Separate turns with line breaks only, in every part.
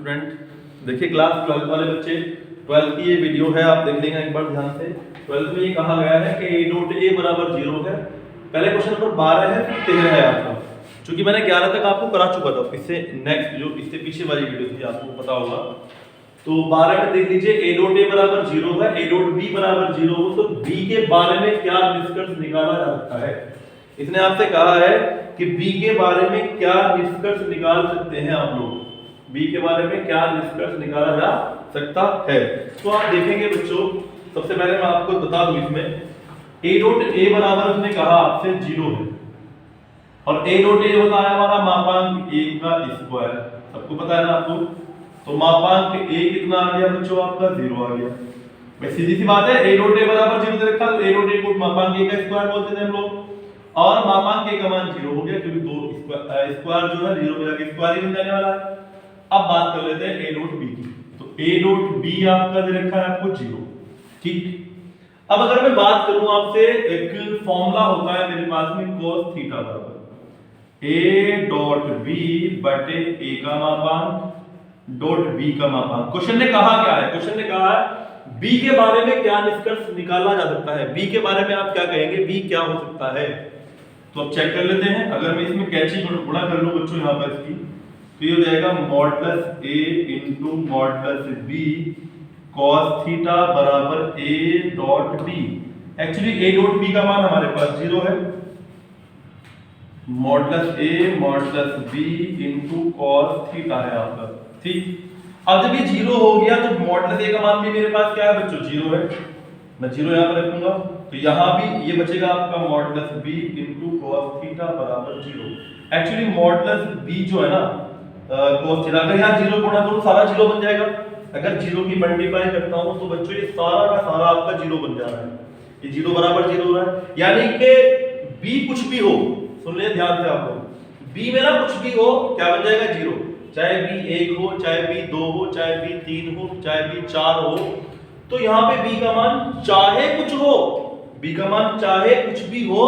Student, देखिए class 12 वाले बच्चे, 12 की ये वीडियो है, आप देख लेंगे एक बार ध्यान से। 12 में ये कहा गया है कि a डॉट a बराबर 0 है। पहले क्वेश्चन नंबर 12 है, फिर 13 है आपका। क्योंकि मैंने 11 तक आपको करा चुका था, इससे नेक्स्ट जो इससे पीछे वाली वीडियो थी आपको पता होगा। तो 12 में देख लीजिए a डॉट a बराबर 0 है, a डॉट b बराबर 0 हो तो b के बारे में क्या निष्कर्ष निकाला जा सकता है। इसने आपसे कहा है कि b के बारे में क्या निष्कर्ष निकाल सकते हैं आप लोग, b के बारे में क्या निष्कर्ष निकाला जा सकता है। तो आप देखेंगे बच्चों, सबसे पहले मैं आपको बता दूं, इसमें a डॉट a बराबर उसने कहा आपसे 0 है और a डॉट a होता है हमारा मापांक a का स्क्वायर, सबको पता है ना आपको। तो मापांक a कितना आ गया बच्चों, आपका 0 आ गया। भाई सीधी सी बात है, a डॉट a बराबर 0 दे रखा तो a डॉट a को मापांक a का स्क्वायर बोलते थे हम लोग, और मापांक a का मान 0 हो गया क्योंकि दो स्क्वायर जो है 0 पे जाके स्क्वायर ही बन जाने वाला है। अब बात कर लेते हैं a डॉट b की। तो a डॉट b आपका दे रखा है आपको 0, ठीक। अब अगर मैं बात करूं आपसे, एक फॉर्मूला होता है मेरे पास में cos थीटा बराबर a डॉट b बटे a का मापांक डॉट b का मापांक। क्वेश्चन ने कहा क्या है, क्वेश्चन ने कहा है b के बारे में क्या निष्कर्ष निकाला जा सकता है। b के बारे में आप क्या कहेंगे, b क्या हो सकता है। तो अब चेक कर लेते हैं। अगर मैं इसमें कैची गुणा कर लूं बच्चों यहाँ पर इसकी, तो ये हो जाएगा modulus a into modulus b cos theta बराबर a dot b। Actually a dot b का मान हमारे पास 0 है, modulus a modulus b into cos theta है आपका, ठीक। अब जब ये 0 हो गया तो मॉडुलस a का मान भी मेरे पास क्या है बच्चों, 0 है। मैं 0 यहाँ पर रखूंगा तो यहाँ भी ये बचेगा आपका modulus b into cos theta बराबर 0। एक्चुअली मॉडुलस b जो है ना cos थीटा, अगर यहाँ 0 गुणा करूं सारा 0 बन जाएगा। अगर 0 की मल्टीप्लाई करता हूं तो बच्चों ये सारा का सारा आपका 0 बन जा रहा है, ये 0 बराबर 0 हो रहा है। यानी कि b कुछ भी हो, सुन ले ध्यान से आप लोग, b में ना कुछ भी हो क्या बन जाएगा 0, चाहे b 1 हो, चाहे b 2 हो, चाहे b 3 हो, चाहे b 4 हो। तो यहाँ पे b का मान चाहे कुछ हो, b का मान चाहे कुछ भी हो,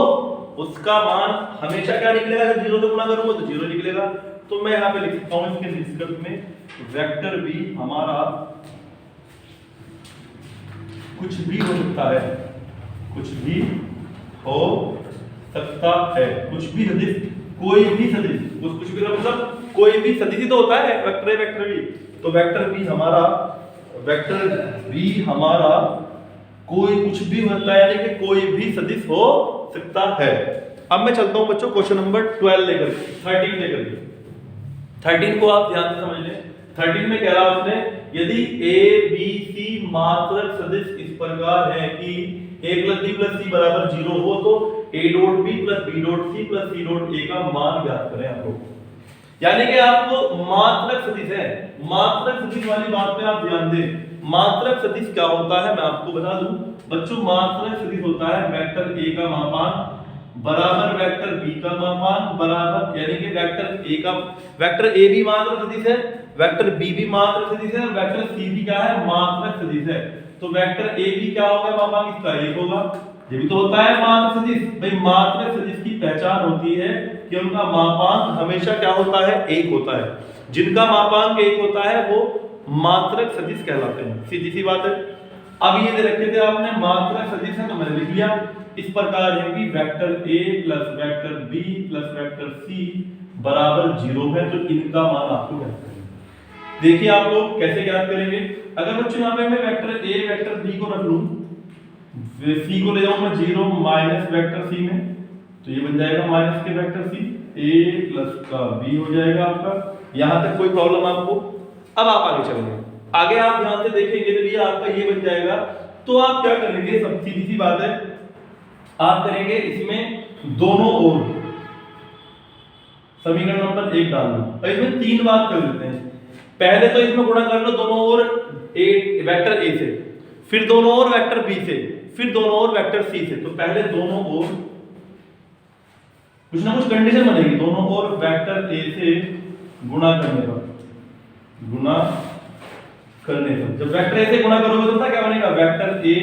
उसका मान हमेशा क्या निकलेगा, अगर 0 से गुणा करूंगा तो 0 निकलेगा। तो मैं यहाँ पे लिख सकता हूँ इसके निष्कर्ष में वेक्टर b हमारा कुछ भी हो सकता है, कुछ भी हो सकता है, कुछ भी सदिश, कोई भी सदिश, कुछ भी मतलब कोई भी सदिश ही तो होता है वेक्टर है, वेक्टर भी। तो वेक्टर b हमारा, वेक्टर b हमारा कोई कुछ भी होता है, यानी कि कोई भी सदिश हो सकता है। अब मैं चलता हूं बच्चों क्वेश्चन नंबर 12 लेकर, 13 लेकर। 13 को आप ध्यान से समझ लें। 13 में कह रहा उसने, यदि a b c मात्रक सदिश इस प्रकार है कि a + b + c बराबर 0 हो तो a dot b + b dot c + c dot a का मान ज्ञात करें आप लोग। यानी कि आपको मात्रक सदिश है, मात्रक सदिश वाली बात पे आप ध्यान दें। मात्रक सदिश क्या होता है मैं आपको बता दूं बच्चों, मात्रक सदिश होता है वेक्टर a का मापांक बराबर वेक्टर b का मापांक बराबर, यानी कि वेक्टर a भी मात्रक सदिश है, वेक्टर b भी मात्रक सदिश है, वेक्टर c भी क्या है, मात्रक सदिश है। तो वेक्टर a भी क्या होगा, मापांक इसका 1 होगा। ये भी तो होता है मात्रक सदिश। भाई मात्रक सदिश की पहचान होती है कि उनका मापांक हमेशा क्या होता है, 1 होता है। जिनका मापांक 1 होता है वो मात्रक सदिश कहलाते हैं, सीधी सी बात है। अब ये दे रखे थे आपने मात्रक सदिश है तो मैंने लिख लिया इस प्रकार है कि vector a plus vector b plus vector c बराबर 0 है, तो इनका मान आपको ज्ञात करना है। देखिए आप लोग कैसे ज्ञात करेंगे। अगर बच्चों यहाँ पे मैं वेक्टर a वेक्टर b को रख लूं, c को ले जाऊं मैं 0 माइनस वेक्टर c में, तो ये बन जाएगा माइनस के वेक्टर c, a प्लस का b हो जाएगा आपका। यहां तक कोई प्रॉब्लम आपको। अब आप आगे चलेंगे, आगे आप ध्यान से देखेंगे तो ये आपका ये बन जाएगा। तो आप क्या करेंगे, सब सीधी सी बात है, आप करेंगे इसमें दोनों ओर समीकरण नंबर 1 डाल दो और इसमें 3 बात कर लेते हैं। पहले तो इसमें गुणा कर लो दोनों ओर वेक्टर a से, फिर दोनों ओर वेक्टर b से, फिर दोनों ओर वेक्टर c से। तो पहले दोनों ओर कुछ ना कुछ कंडीशन बनेगी, दोनों ओर वेक्टर a से गुणा करने पर, गुणा करने पर जब वेक्टर a से गुणा करोगे तो क्या बनेगा, vector a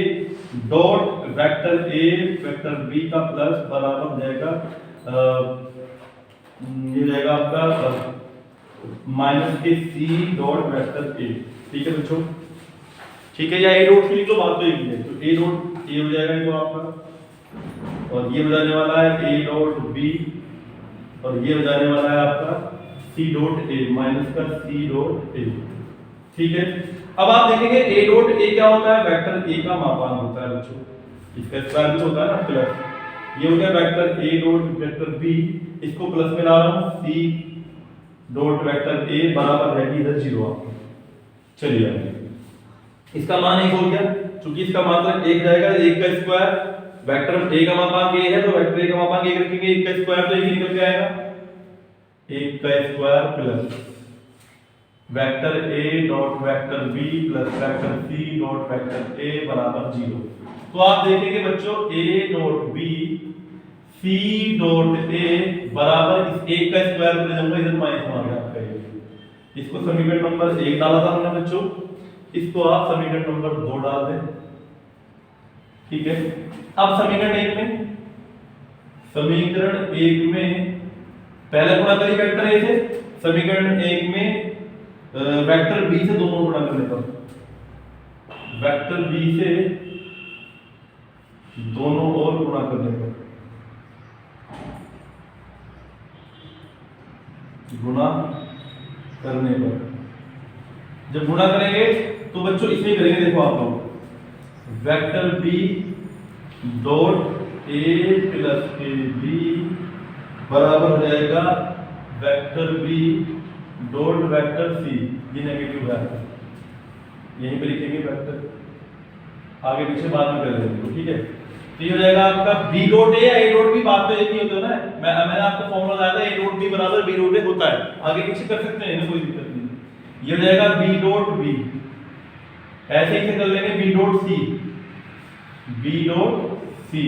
dot vector a vector b का प्लस बराबर हो जाएगा ये जाएगा आपका माइनस के सी डॉट वेक्टर ए। ठीक है बच्चों, ठीक है, या ए डॉट सी लिख लो, बात तो एक ही है। तो ए डॉट ए हो जाएगा ये तो आपका, और ये हो जाने वाला है ए डॉट बी, और ये हो जाने वाला है आपका सी डॉट ए माइनस का सी डॉट ए। ठीक है, अब आप देखेंगे ए डॉट ए क्या होता है, वेक्टर ए का मापांक होता है बच्चों, इसका स्क्वायर भी होता है ना प्लस, ये हो गया vector a dot vector b, इसको प्लस में ला रहा हूं सी डॉट वेक्टर ए बराबर है इधर 0 आपका। चलिए इसका मान 1 हो गया, क्योंकि इसका मात्रक 1 जाएगा, 1 का स्क्वायर, वेक्टर ए का मापांक ए है तो वेक्टर ए का मापांक 1 रखेंगे, 1 का स्क्वायर तो 1 निकल के आएगा, 1 का square plus vector a dot vector b plus vector c dot vector a बराबर 0। तो आप देखेंगे बच्चों a dot b c dot a बराबर इस 1 का स्क्वायर ले जाऊंगा इधर माइनस में आ गया आपका ये। इसको समीकरण नंबर 1 डाला था हमने बच्चों, इसको आप समीकरण नंबर 2 डाल दें। ठीक है, अब समीकरण 1 में, समीकरण 1 में पहले गुणा करिए वेक्टर ए से, समीकरण 1 में वेक्टर बी से दोनों गुणा करने पर, वेक्टर बी से दोनों ओर गुणा करने पर, गुणा करने पर, जब गुणा करेंगे तो बच्चों इसमें करेंगे, देखो आप लोग vector b dot a plus के बी बराबर हो जाएगा vector b dot vector c, ये नेगेटिव है यहीं पे लिखेंगे वेक्टर, आगे पीछे बाद में कर देंगे। ठीक है, तो ये हो जाएगा आपका बी डॉट ए या ए डॉट बी, बात तो एक ही होती है ना, मैंने आपको फॉर्मूला बताया था ए डॉट बी बराबर बी डॉट ए होता है, आगे पीछे कर सकते हैं, कोई दिक्कत नहीं। ये हो जाएगा बी डॉट बी, ऐसे ही से कर लेंगे b dot c, b dot c,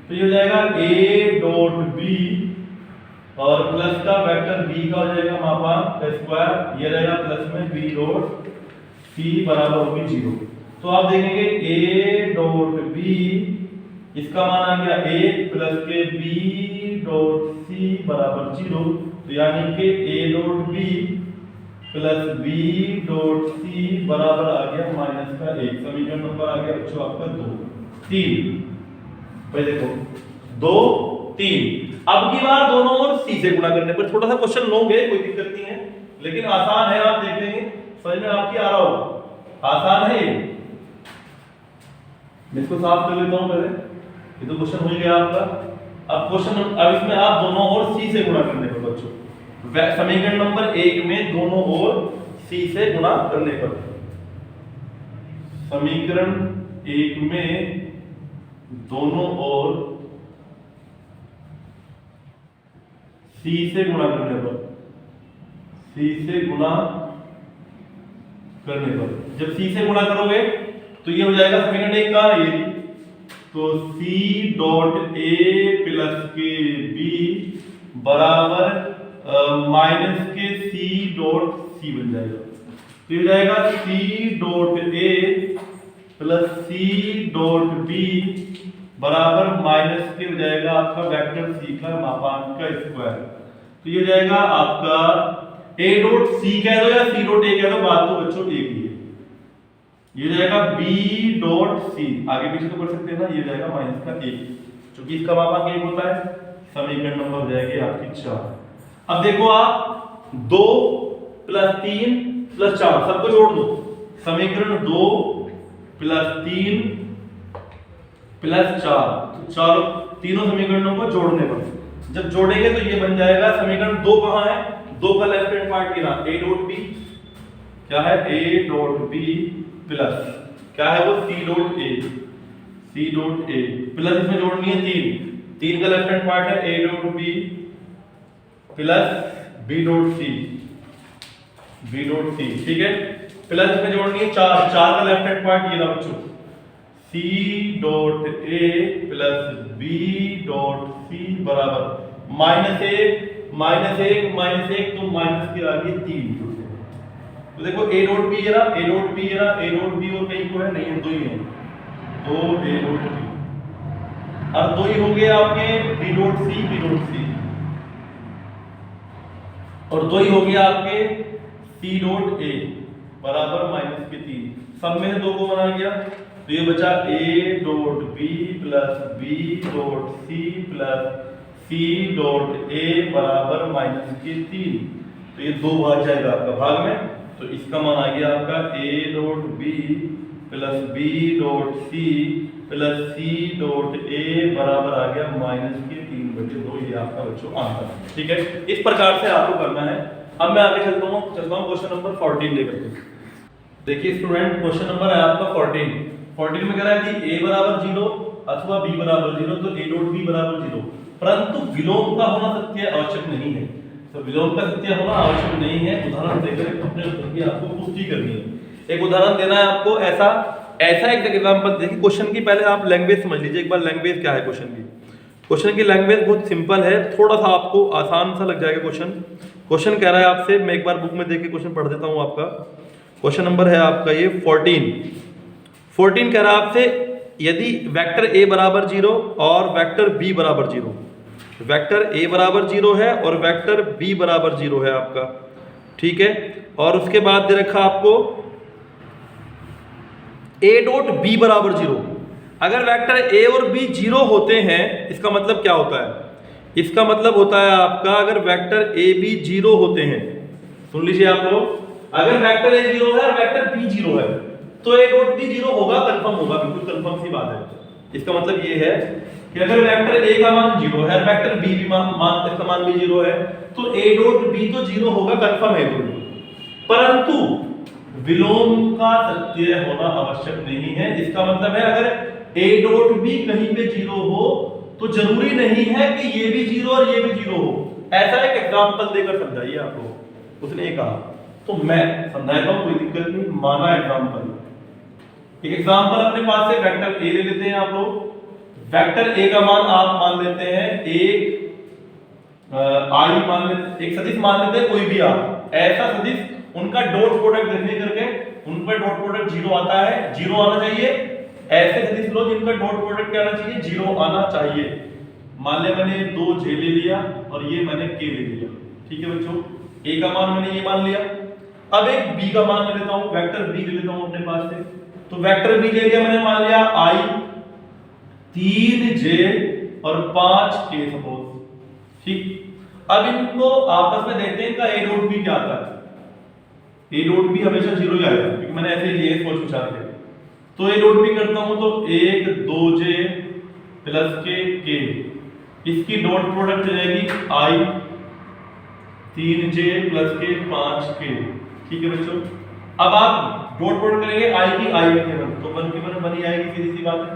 तो ये हो जाएगा ए डॉट बी और प्लस का वेक्टर बी का हो जाएगा मापांक का स्क्वायर, ये रहेगा प्लस में बी डॉट सी बराबर होगी 0। तो आप देखेंगे ए डॉट बी, इसका मान आ गया 1 प्लस के बी डॉट सी बराबर 0, तो यानी कि a dot b plus b dot c बराबर आ गया माइनस का 1। समीकरण नंबर आ गया बच्चों आपका 2 3, भाई देखो 2 3। अब की बार दोनों ओर सी से गुणा करने पर थोड़ा सा क्वेश्चन लोगे, कोई दिक्कत नहीं है, लेकिन आसान है, आप देख लेंगे समझ में आपकी आ रहा होगा, आसान है ये। मैं इसको साफ कर लेता हूं पहले, ये तो क्वेश्चन हो गया आपका। अब क्वेश्चन, अब इसमें आप दोनों ओर सी से गुणा करने पर बच्चों, समीकरण नंबर 1 में दोनों ओर सी से गुणा करने पर, समीकरण 1 में दोनों ओर सी से गुणा करने पर, सी से गुणा करने पर, जब सी से गुणा करोगे तो ये हो जाएगा समीकरण 1 का ये, तो सी डॉट ए प्लस के बी बराबर माइनस के सी डॉट सी बन जाएगा। तो ये हो जाएगा c dot a plus c dot b बराबर माइनस के हो जाएगा आपका वेक्टर सी का मापांक का स्क्वायर। तो ये हो जाएगा आपका a डॉट सी कह दो या c डॉट a कह दो, बात तो बच्चों एक ही है। ये हो जाएगा b डॉट c, आगे पीछे तो कर सकते हैं ना, ये हो जाएगा माइनस का 1, क्योंकि इसका मापांक 1 होता है। समीकरण नंबर हो जाएगी आपकी 4। अब देखो आप 2 प्लस 3 प्लस 4 सबको जोड़ दो, समीकरण 2 प्लस 3 प्लस 4, तो चार तीनों समीकरणों को जोड़ने पर जब जोड़ेंगे तो ये बन जाएगा समीकरण 2 कहां है, 2 का लेफ्ट हैंड पार्ट गिरा a डॉट b, क्या है a डॉट b प्लस क्या है वो c dot a, c dot a plus इसमें जोड़नी है 3 का लेफ्ट हैंड पार्ट है a dot b plus b dot c, b dot c, ठीक है। प्लस इसमें जोड़नी है 4 का लेफ्ट हैंड पार्ट ये रहा बच्चों c dot a plus b dot c बराबर -1 तो माइनस के आगे 3। तो देखो a डॉट b जरा a डॉट b और कहीं को है नहीं है, 2 ही है, तो a डॉट b और 2 ही हो गए आपके b डॉट c और 2 ही हो गया आपके सी डॉट ए बराबर माइनस के 3, सब में 2 को बना गया, तो ये बचा a dot b plus b dot c plus c dot a बराबर माइनस के 3, तो ये 2 भाग जाएगा आपका भाग में, तो इसका मान आ गया आपका a dot b plus b dot c plus c dot a बराबर आ गया माइनस के 3/2, ये आपका बच्चों आंसर है। ठीक है, इस प्रकार से आपको करना है। अब मैं आगे चलता हूँ क्वेश्चन नंबर 14 लेकर के। देखिए स्टूडेंट, क्वेश्चन नंबर है आपका 14 में कह रहा है कि a बराबर 0 अथवा b बराबर 0, तो a डॉट b बराबर 0, परंतु विलोम का होना सत्य आवश्यक नहीं है। तो विलोम का सत्य होना आवश्यक नहीं है। उदाहरण देकर अपने उत्तर की आपको पुष्टि करनी है। एक उदाहरण देना है आपको, ऐसा एक एग्जांपल देखिए। क्वेश्चन की पहले आप लैंग्वेज समझ लीजिए एक बार, लैंग्वेज क्या है क्वेश्चन की। क्वेश्चन की लैंग्वेज बहुत सिंपल है, थोड़ा सा आपको आसान सा लग जाएगा क्वेश्चन। क्वेश्चन कह रहा है आपसे, मैं एक बार बुक में देख के क्वेश्चन पढ़ देता हूँ आपका। क्वेश्चन नंबर है आपका ये 14 कह रहा है आपसे, यदि वेक्टर a बराबर 0 और वेक्टर b बराबर 0, वेक्टर a बराबर 0 है और वेक्टर b बराबर 0 है आपका, ठीक है, और उसके बाद दे रखा आपको a डॉट b बराबर 0। अगर वेक्टर a और b 0 होते हैं, इसका मतलब क्या होता है? इसका मतलब होता है आपका, अगर वेक्टर a b 0 होते हैं, सुन लीजिए आप लोग, अगर वेक्टर a 0 है और वेक्टर b 0 है, तो a डॉट b 0 होगा, कंफर्म होगा, बिल्कुल कंफर्म सी बात है। इसका मतलब ये है कि अगर वेक्टर a का मान 0 है और वेक्टर b भी मान इसका मान भी 0 है, तो a डॉट b तो 0 होगा, कंफर्म है दोनों। परंतु विलोम का सत्य होना आवश्यक नहीं है। इसका मतलब है अगर a डॉट b कहीं पे 0 हो, तो जरूरी नहीं है कि ये भी 0 और ये भी 0 हो। ऐसा एक एग्जांपल देकर समझाइए आप लोग। उसने ये कहा, तो मैं समझाता हूं, कोई दिक्कत नहीं, माना एग्जांपल। एक एग्जांपल अपने पास से वेक्टर a ले लेते हैं आप लोग। वेक्टर a का मान आप मान लेते हैं एक i मान लेते, एक सदिश मान लेते हैं कोई भी आप, ऐसा सदिश उनका डॉट प्रोडक्ट देखने करके उन पर डॉट प्रोडक्ट 0 आता है, 0 आना चाहिए। ऐसे सदिश लो जिनका डॉट प्रोडक्ट क्या आना चाहिए? 0 आना चाहिए। मान ले मैंने 2j ले लिया और ये मैंने k ले लिया, ठीक है बच्चों, a का मान मैंने ये मान लिया। अब एक b का मान ले लेता हूं, वेक्टर b ले लेता हूं अपने पास से। तो वेक्टर b ले लिया मैंने, मान लिया i 3j और 5k सपोज, ठीक। अब इनको आपस में देखते हैं इनका a डॉट b क्या आता है। a डॉट b हमेशा 0 ही आएगा, क्योंकि मैंने ऐसे ही लिए सोच विचार के। तो a डॉट b करता हूं तो 1 2j प्लस k, इसकी डॉट प्रोडक्ट जाएगी i 3j plus k 5k, ठीक है बच्चों। अब आप डॉट प्रोडक्ट करेंगे i की i में केवल, तो 1 की 1 बनी आएगी, सीधी सी बात है।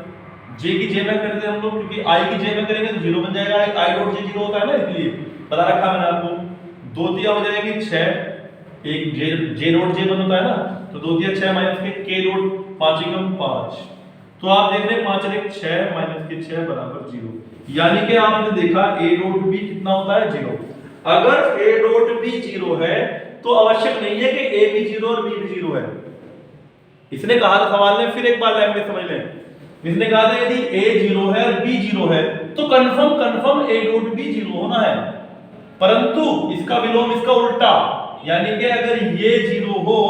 j की j में करते हैं हम लोग, क्योंकि i की j में करेंगे तो 0 बन जाएगा, i डॉट j 0 होता है ना, इसलिए बता रखा मैंने आपको। 2 दिया हो जाएगी 6, एक j डॉट j बन होता है ना, तो 2 दिया 6 माइनस के k डॉट 5 एकम 5, तो आप देख रहे हैं 5 एक 6 माइनस के 6 बराबर 0। यानी कि आपने देखा a डॉट b कितना होता है? 0। अगर a डॉट b 0 है तो आवश्यक नहीं है कि a भी 0 और b भी 0 है। इसने कहा था सवाल में, फिर एक बार लैंग्वेज समझ लें। इसने कहा था यदि a 0 है और b 0 है तो कंफर्म a डॉट b 0 होना है। परंतु इसका विलोम, इसका उल्टा, यानी कि अगर ये 0 हो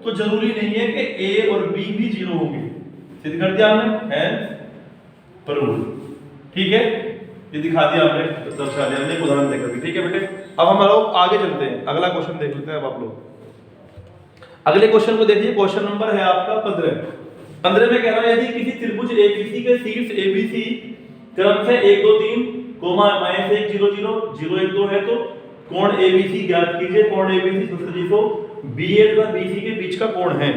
तो जरूरी नहीं है कि a और b भी 0 होंगे। सिद्ध कर दिया हमने, है प्रूव, ठीक है, ये दिखा दिया हमने, दर्शा दिया हमने उदाहरण देकर, ठीक है बेटे। अब हम लोग आगे चलते हैं, अगला क्वेश्चन देख लेते हैं। अब आप लोग अगले क्वेश्चन को देखिए। क्वेश्चन नंबर है आपका 15 में कह रहा है, यदि किसी त्रिभुज ABC के शीर्ष ABC क्रम से 1 2 3 -1 0 0 0 1 2 है, तो कोण ABC ज्ञात कीजिए। कोण ABC सदिशों BA तथा BC के बीच का कोण है,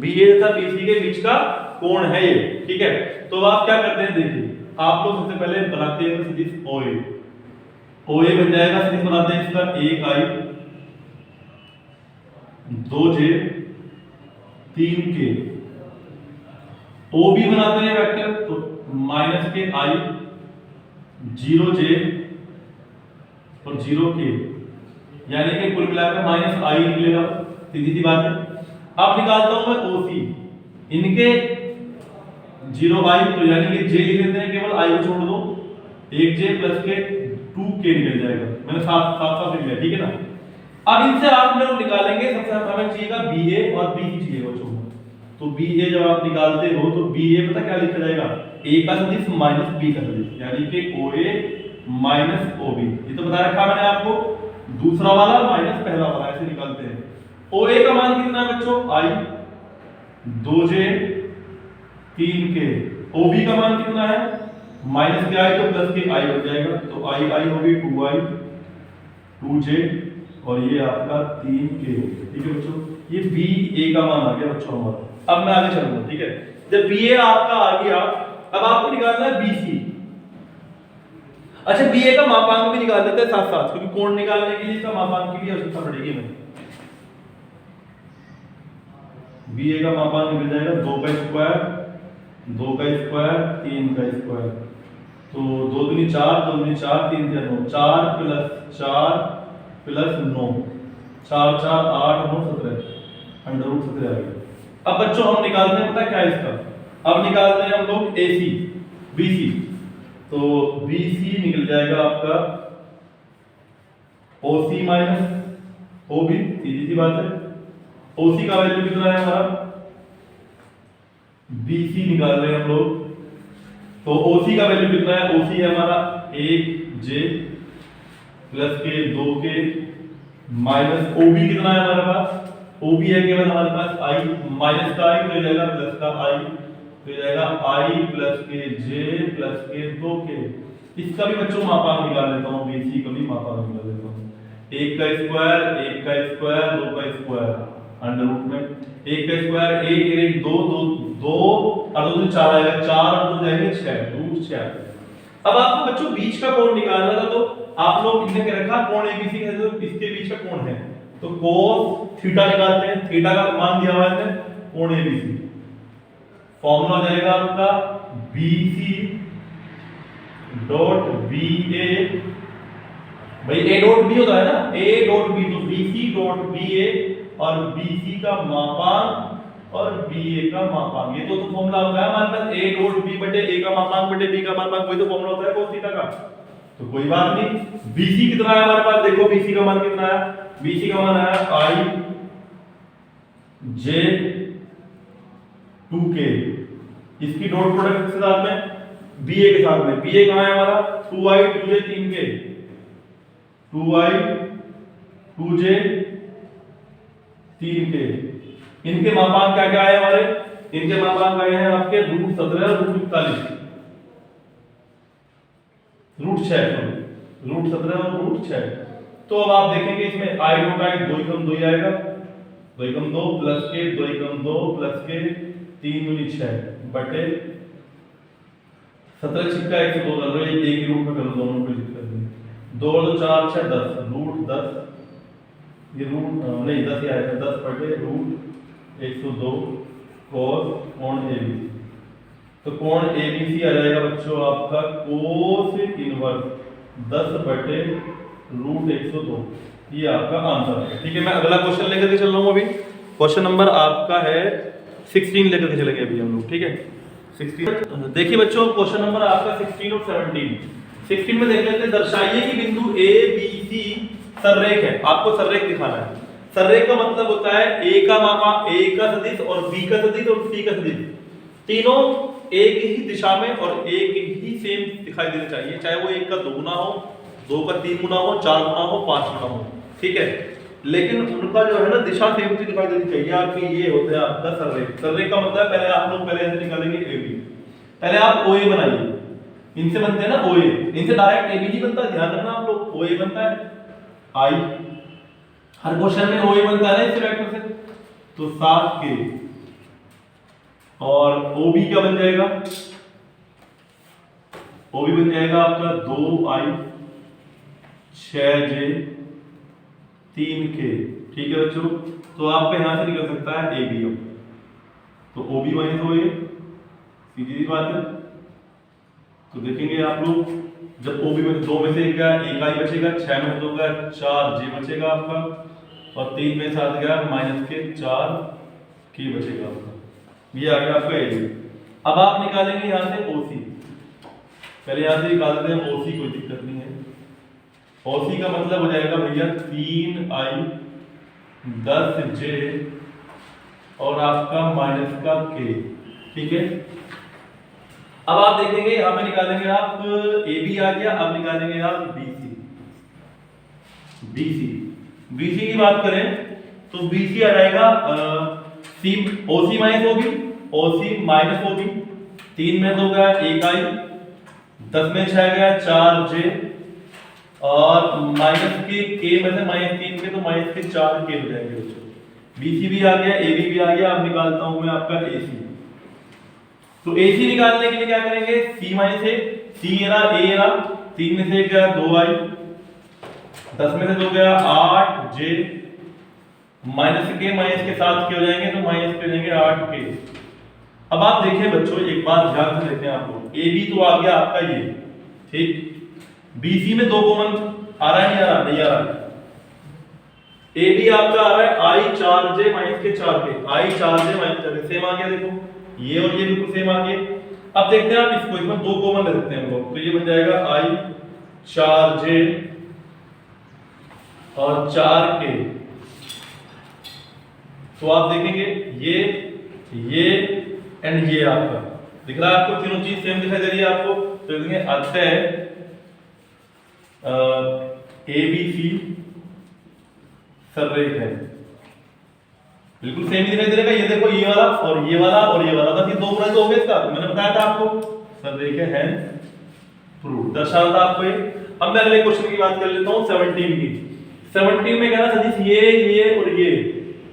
BA तथा BC के बीच का कोण है ये, ठीक है। तो आप क्या करते हैं, देखिए आप लोग सबसे पहले बनाते हैं सदिश OA बन जाएगा। सदिश बनाते हैं इसका 1i 2j 3k। OB बनाते हैं वेक्टर, तो माइनस के i 0j और 0k, यानी कि कुल मिलाकर माइनस i निकलेगा, सीधी सी बात है। अब निकालता हूं मैं OC, इनके 0i, तो यानी कि j लिख देते हैं, केवल i को छोड़ दो, 1j प्लस के 2k निकल जाएगा। मैंने साफ लिख लिया, ठीक है ना। अब इनसे आप लोग निकालेंगे, सबसे हमें चाहिएगा बी ए और बी सी चाहिए बच्चों को। तो बी ए जब आप निकालते हो तो बी ए पता क्या लिखा जाएगा, ए का सदिश माइनस बी का सदिश, यानी कि ओ ए माइनस ओ बी। ये तो बता रखा मैंने आपको, दूसरा वाला माइनस पहला वाला, ऐसे निकालते हैं। ओ ए का मान कितना है बच्चों, आई 2j 3k। ओ बी का मान कितना है, माइनस के आई तो प्लस के आई बन जाएगा, तो आई आई होगी 2i 2j और ये आपका 3k हो गया। ठीक है बच्चों, ये बी ए का मान आ गया बच्चों हमारा। अब मैं आगे चलूंगा, ठीक है। जब बी ए आपका आ गया, अब आपको निकालना है बी सी। अच्छा, बी ए का मापांक भी निकाल लेते हैं साथ साथ, क्योंकि कोण निकालने के लिए इसका मापांक की भी आवश्यकता पड़ेगी हमें। बी ए का मापांक मिल जाएगा 2 का स्क्वायर 2 का स्क्वायर 3 का स्क्वायर, तो 2 दूनी 4 2 दूनी 4 3 3 9, 4 प्लस 4 प्लस 9, 4 4 8 9 17, अंडर रूट 17 आ गया। अब बच्चों हम निकालते हैं, पता क्या है इसका, अब निकालते हैं हम लोग ए सी बी सी। तो बी सी निकल जाएगा आपका ओ सी माइनस ओ बी, सीधी सी बात है। ओ सी का वैल्यू कितना है हमारा, बी सी निकाल रहे हैं हम लोग, तो ओ सी का वैल्यू कितना है, ओ सी है हमारा 1j प्लस के 2k माइनस ओ बी कितना है हमारे पास, ओ बी है केवल हमारे पास i, माइनस का i तो हो जाएगा प्लस का i, तो हो जाएगा i प्लस के j प्लस के 2k। इसका भी बच्चों मापांक निकाल लेता हूँ, bc का भी मापांक निकाल लेता हूँ। 1 का स्क्वायर 2 का स्क्वायर अंडर रूट में 1 का स्क्वायर 1 1 2 2 2 और 2 4 आएगा, 4 और 2 जाएंगे 6, रूट 6। अब आपको बच्चों बीच का कोण निकालना था, तो आप लोग इन्हें क्या रखा, कोण एबीसी है तो इसके बीच का कोण है, तो cos थीटा निकालते हैं। थीटा का मान दिया हुआ है कोण एबीसी, फॉर्मूला हो जाएगा आपका BC डॉट BA, भाई A डॉट B होता है ना, A डॉट B, तो BC डॉट BA और BC का मापांक और BA का मापांक, ये तो फॉर्मूला होता है हमारे पास, A डॉट B बटे A का मापांक बटे B का मापांक, वही तो फॉर्मूला होता है cos थीटा का। तो कोई बात नहीं, BC कितना है हमारे पास, देखो BC का मान कितना है, BC का मान है I J 2K, इसकी डॉट प्रोडक्ट के साथ में BA के साथ में, BA कहां है हमारा 2i 2j 3k, 2i 2j 3k। इनके मापांक क्या क्या आए हमारे, इनके मापांक आए हैं आपके रूट 17 रूट 41 रूट 6, रूट 17 और रूट 6। तो अब आप देखेंगे इसमें i डॉट i 2 कम 2 आएगा, 2 कम 2 प्लस के 2 कम 2 प्लस के 3 दूनी 6 बटे 17 छिक्का 102 कर लो, एक ही रूट में कर लो, दोनों को दिक्कत नहीं, 2 2 4 6 10 रूट 10, ये रूट नहीं 10 ही आएगा, 10 बटे रूट 102 cos कोण एबीसी। तो कोण एबीसी आ जाएगा बच्चों आपका cos इनवर्स 10 बटे रूट 102, ये आपका आंसर है। ठीक है, मैं अगला क्वेश्चन लेकर के चल रहा हूँ। अभी क्वेश्चन नंबर आपका है 16 लेकर के चलेंगे अभी हम लोग, ठीक है 16। देखिए बच्चों, क्वेश्चन नंबर आपका 16 और 17। 16 में देख लेते हैं, दर्शाइए कि बिंदु ए बी सी सररेख है, आपको सररेख दिखाना है। सररेख का मतलब होता है ए का मापांक, ए का सदिश और बी का सदिश और सी का सदिश, तीनों एक ही दिशा में और एक ही सेम दिखाई देने चाहिए, चाहे वो एक का 2 गुना हो, 2 का 3 गुना हो, 4 गुना हो, 5 गुना हो, ठीक है, लेकिन उनका जो है ना दिशा सेम सी दिखाई देनी चाहिए आपकी। ये होता है आपका सररेख। सररेख का मतलब पहले आप लोग पहले ऐसे निकालेंगे ए बी, पहले आप ओ ए बनाइए, इनसे बनते हैं ना ओ ए, इनसे डायरेक्ट ए बी नहीं बनता, ध्यान रखना आप लोग, ओ ए बनता है आई, हर क्वेश्चन में ओ ए बनता है ना इस वेक्टर से, तो 7k और ओ बी क्या बन जाएगा, ओ बी बन जाएगा आपका 2i 6j 3k। ठीक है बच्चों, तो आपका यहां से निकल सकता है ए बी, तो ओ बी माइनस ओ ए, सीधी सी बात है। तो देखेंगे आप लोग, जब ओ बी में 2 में से क्या एक आई बचेगा, 6 में 2 का 4j बचेगा आपका, और 3 में 7 गया माइनस के 4k बचेगा आपका, ये आ गया आपका ए बी। अब आप निकालेंगे यहां से ओ सी, पहले यहां से निकाल देते हैं ओ सी, कोई दिक्कत नहीं है, ओसी का मतलब हो जाएगा भैया 3i 10j और आपका माइनस का k। ठीक है, अब आप देखेंगे यहां पे निकालेंगे आप ए बी आ गया, अब निकालेंगे आप बीसी। बीसी की बात करें तो बीसी आ जाएगा सी ओसी माइनस ओबी, ओसी माइनस ओबी। 3 में तो गया 1i, 10 में 6 गया 4j और माइनस के में से -3 के तो माइनस के 4k हो जाएंगे बच्चों। बीसी भी आ गया, एबी भी आ गया। अब निकालता हूं मैं आपका एसी। तो एसी निकालने के लिए क्या करेंगे, सी माइनस ए, सी एरा ए एरा, 3 में से गया 2i, 10 में से 2 गया 8j, माइनस के साथ के हो जाएंगे तो माइनस के हो जाएंगे 8k। अब आप देखें बच्चों, एक बात ध्यान से देखते हैं आप लोग, ए बी तो आ गया आपका ये, ठीक। बीसी में 2 कॉमन आ रहा है, नहीं आ रहा, नहीं आ रहा। ए बी आपका आ रहा है i 4j माइनस के 4k, i 4j minus 4k same आ गया, देखो ये और ये बिल्कुल सेम आ गए। अब देखते हैं आप इसको, इसमें 2 कॉमन ले सकते हैं हम लोग, तो ये बन जाएगा i 4j और 4k। तो आप देखेंगे ये एंड ये आपका दिख रहा है आपको, तीनों चीज सेम दिखाई दे रही है आपको। तो देखेंगे अतः ए बी सी सररेख है, बिल्कुल सेम ही दिखाई दे रहेगा। ये देखो ये वाला और ये वाला और ये वाला, बस ये 2 गुना तो हो गया इसका, मैंने बताया था आपको, सररेख है प्रूव दर्शाया था आपको ये। अब मैं अगले क्वेश्चन की बात कर लेता हूं 17 की। 17 में क्या था सदिश ये और ये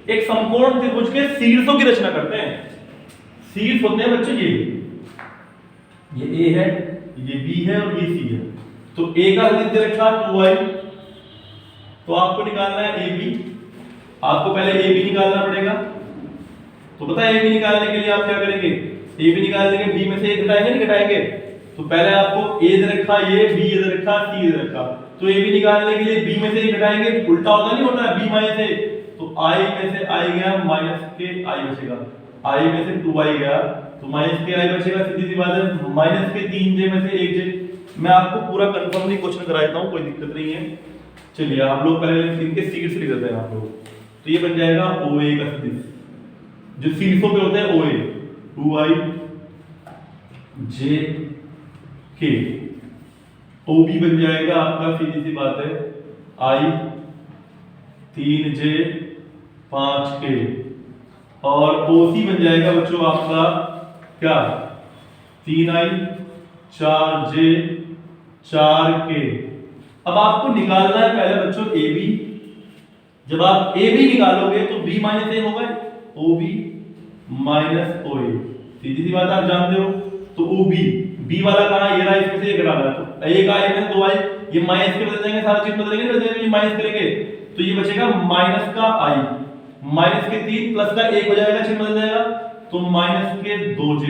एक समकोण त्रिभुज के शीर्षों की रचना करते हैं। शीर्ष होते हैं बच्चों ये ए है, ये बी है और ये सी है। तो ए का सदिश दे रखा 2i, तो आपको निकालना है ए बी। आपको पहले ए बी निकालना पड़ेगा। तो पता है ए बी निकालने के लिए आप क्या करेंगे, ए बी निकालने के बी में से एक घटाएंगे, नहीं घटाएंगे। तो पहले आपको ए दे रखा ये, बी दे रखा, सी दे रखा, तो ए बी निकालने के लिए बी में से एक घटाएंगे, उल्टा होता नहीं होता, बी माइनस ए, तो i में से i गया माइनस के i बचेगा, i में से 2i गया तो माइनस के i बचेगा। सीधी सी बात है, माइनस के 3j में से 1j। मैं आपको पूरा कंफर्मली क्वेश्चन करा देता हूं, कोई दिक्कत नहीं है। चलिए आप लोग पहले इनके शीर्ष लिख देते हैं आप लोग। तो ये बन जाएगा OA का सदिश, जो शीर्षों पे होते हैं OA, 2i j k। OB बन जाएगा आपका, सीधी सी बात है, i 3j 5k और OC बन जाएगा बच्चों आपका क्या, 3i 4j 4k। अब आपको निकालना है पहले बच्चों AB। जब आप AB निकालोगे तो B माइनस ए होगा, OB माइनस OA, सीधी सी बात आप जानते हो। तो OB B वाला कहां, ये रहा, इसमें से एक डालना है, तो एक i में 2i, ये माइनस के बदल जाएंगे, सारा चीज बदलेंगे, माइनस करेंगे तो ये बचेगा माइनस का i, माइनस के 3 प्लस का 1 हो जाएगा, चिन्ह बदल जाएगा, तो माइनस के 2j,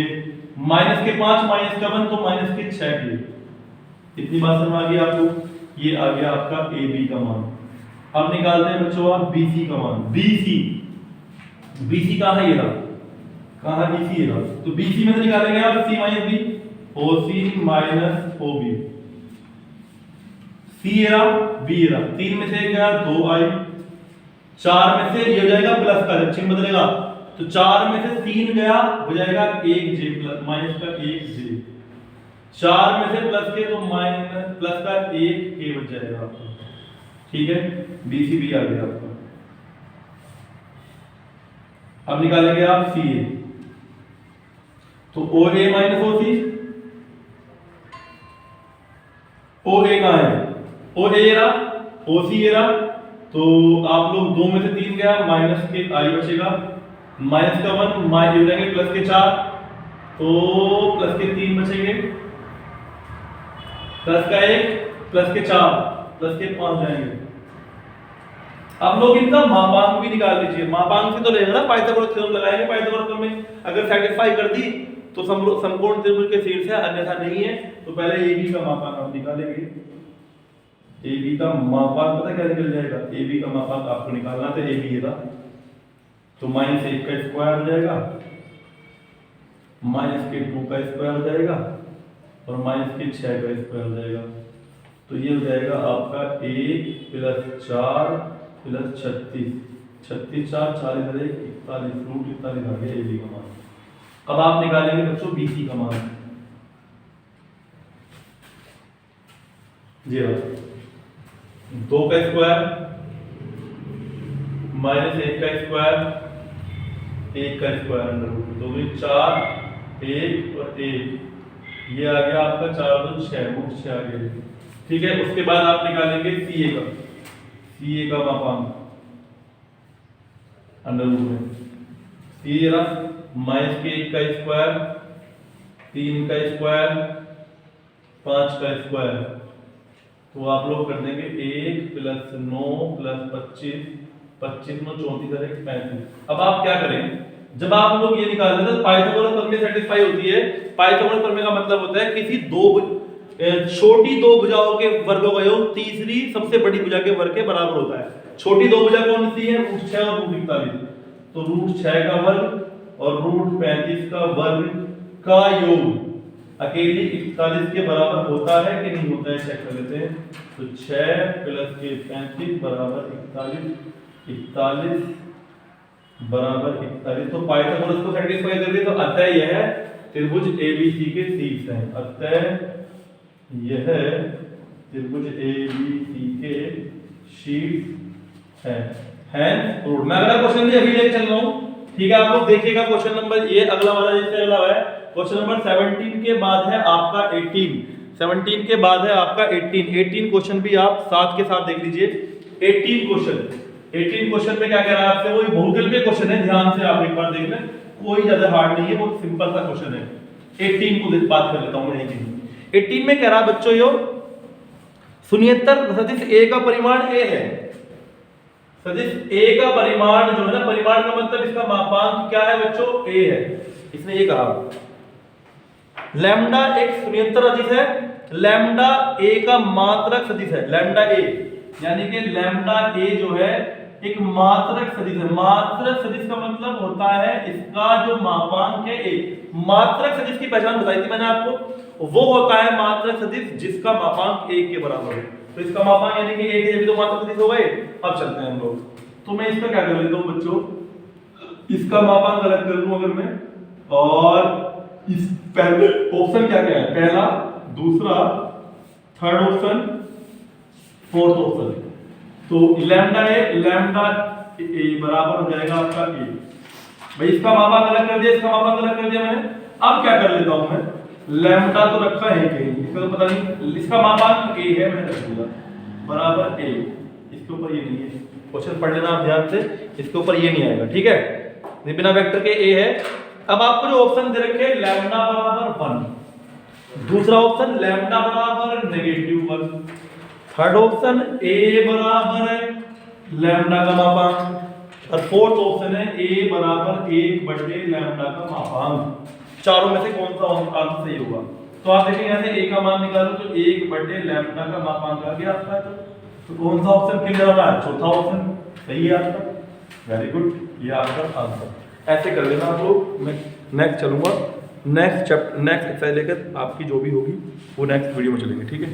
माइनस के 5 माइनस का 1 तो माइनस के 6k। इतनी बात समझ आ गई आपको। ये आ गया आपका AB का मान। अब निकालते हैं बच्चों आप BC का मान। BC कहां है, ये रहा, कहां BC ये रहा। तो BC में से निकालेंगे आप C minus B, OC minus OB। C era B era, 3 में से गया 2i, 4 में से ये हो जाएगा प्लस का, जब चिन्ह बदलेगा तो 4 में से 3 गया हो जाएगा 1j प्लस माइनस का 1j, 4 में से प्लस के तो माइनस प्लस का 1k बच जाएगा आपका। ठीक है, BC भी आ गया आपका। अब निकालेंगे आप CA। तो OA माइनस OC, OA कहां है, OA एरा, OC एरा, तो आप लोग 2 में से 3 गया, माइनस के i बचेगा, माइनस का 1 माइनस हो जाएंगे प्लस के 4, तो प्लस के 3 बचेंगे, प्लस का 1 प्लस के 4 प्लस के 5 जाएंगे। अब लोग इनका मापांक भी निकाल लीजिए। मापांक से तो रहेगा ना, पाइथागोरस थ्योरम लगाएंगे, पाइथागोरस थ्योरम में अगर सेटिस्फाई कर दी तो समकोण त्रिभुज के शीर्ष है, अन्यथा नहीं है। तो पहले AB का मापांक आप निकालेंगे। AB का मापांक पता क्या निकल जाएगा, AB का मापांक आपको निकालना था, AB ये था, तो माइनस 1 का स्क्वायर हो जाएगा, माइनस के 2 का स्क्वायर हो जाएगा और माइनस के 6 का स्क्वायर हो जाएगा। तो ये हो जाएगा आपका 1 + 4 + 36, 36 4 40 1 41, रूट 41 आ गया AB का मान। अब आप निकालेंगे बच्चों BC का मान। जी हाँ, 2 का स्क्वायर -1 का स्क्वायर 1 का स्क्वायर अंडर रूट 2 में 4 1 और 1, ये आ गया आपका 4 2 6 रूट 6 आ गया। ठीक है, उसके बाद आप निकालेंगे CA का मापांक अंडर रूट में। CA -1 का स्क्वायर 3 का स्क्वायर 5 का स्क्वायर, तो आप लोग कर देंगे 1 + 9 + 25, 25 9 34 और 1 35। अब आप क्या करें, जब आप लोग ये निकाल लेते हैं पाइथागोरस प्रमेय सेटिस्फाई होती है। पाइथागोरस प्रमेय का मतलब होता है किसी छोटी दो भुजाओं के वर्गों का योग तीसरी सबसे बड़ी भुजा के वर्ग के बराबर होता है। छोटी दो भुजा कौन सी है? रूट 6 और रूट 41। तो रूट 6 का वर्ग और रूट 35 का वर्ग का योग अकेली 41 के बराबर होता है कि नहीं होता है, चेक कर लेते हैं। तो 6 + 35 बराबर 41, 41 बराबर 41। तो पाइथागोरस को सेटिस्फाई कर दिया। तो अतः यह त्रिभुज ABC के शीर्ष हैं। अतः यह त्रिभुज ABC के शीर्ष है रूट। मैं अगला क्वेश्चन भी अभी लेके चल रहा हूं, ठीक है। आप लोग देखिएगा क्वेश्चन नंबर ये अगला वाला जिससे अगला है क्वेश्चन नंबर 17 के बाद है आपका 18। 17 के बाद है आपका 18 क्वेश्चन भी आप साथ के साथ देख लीजिए। 18 क्वेश्चन में क्या कह रहा है आपसे, वो बहुकल्पीय क्वेश्चन है, ध्यान से आप एक बार देख लें, कोई ज्यादा हार्ड नहीं है, बहुत सिंपल सा क्वेश्चन है। 18 को बात कर लेता हूं मैं। 18 में कह रहा बच्चों यो शून्येतर सदिश A का परिमाण A है। सदिश A का परिमाण जो है ना, परिमाण का मतलब इसका मापांक क्या है बच्चों? A है। इसने ये कहा लैम्डा एक शून्येतर सदिश है, लैम्डा A का मात्रक सदिश है। लैम्डा A यानी कि लैम्डा A जो है एक मात्रक सदिश है। मात्रक सदिश का मतलब होता है इसका जो मापांक है A। मात्रक सदिश की पहचान बताई थी मैंने आपको, वो होता है मात्रक सदिश जिसका मापांक 1 के बराबर है। तो इसका मापांक यानी कि 1 है, जब तो मात्रक सदिश हो गए। अब चलते हैं हम लोग, तो मैं इसका क्या कर लेता हूं बच्चों, इसका मापांक अलग कर लूं अगर मैं, और इस पहले ऑप्शन क्या क्या है, पहला दूसरा थर्ड ऑप्शन फोर्थ ऑप्शन। तो लैम्डा ए बराबर हो जाएगा आपका ए। भाई इसका मापांक अलग कर दिया, इसका मापांक अलग कर दिया मैंने। अब क्या कर लेता हूं मैं, लैम्डा तो रखा है कहीं, इसका तो पता नहीं, इसका मापांक ए है, मैं रख दूंगा बराबर ए। इसके ऊपर ये नहीं है, क्वेश्चन पढ़ लेना आप ध्यान से, इसके ऊपर ये नहीं आएगा, ठीक है। बिना वेक्टर के ए है। अब आपको जो ऑप्शन दे रखे लैम्डा बराबर 1, दूसरा ऑप्शन लैम्डा बराबर -1, थर्ड ऑप्शन ए बराबर है लैम्डा का मापांक, और फोर्थ ऑप्शन है ए बराबर 1/λ का मापांक। चारों में से कौन सा आंसर सही होगा? तो आप देखेंगे यहां से ए का मान निकालो तो 1/λ का मापांक आ गया आपका। तो कौन सा ऑप्शन क्लियर हो रहा है? चौथा ऑप्शन सही है आपका। वेरी गुड, ये आपका आंसर। ऐसे कर लेना आप लोग। मैं नेक्स्ट चलूंगा, नेक्स्ट एक्सरसाइज लेकर आपकी जो भी होगी वो नेक्स्ट वीडियो में चलेंगे, ठीक है।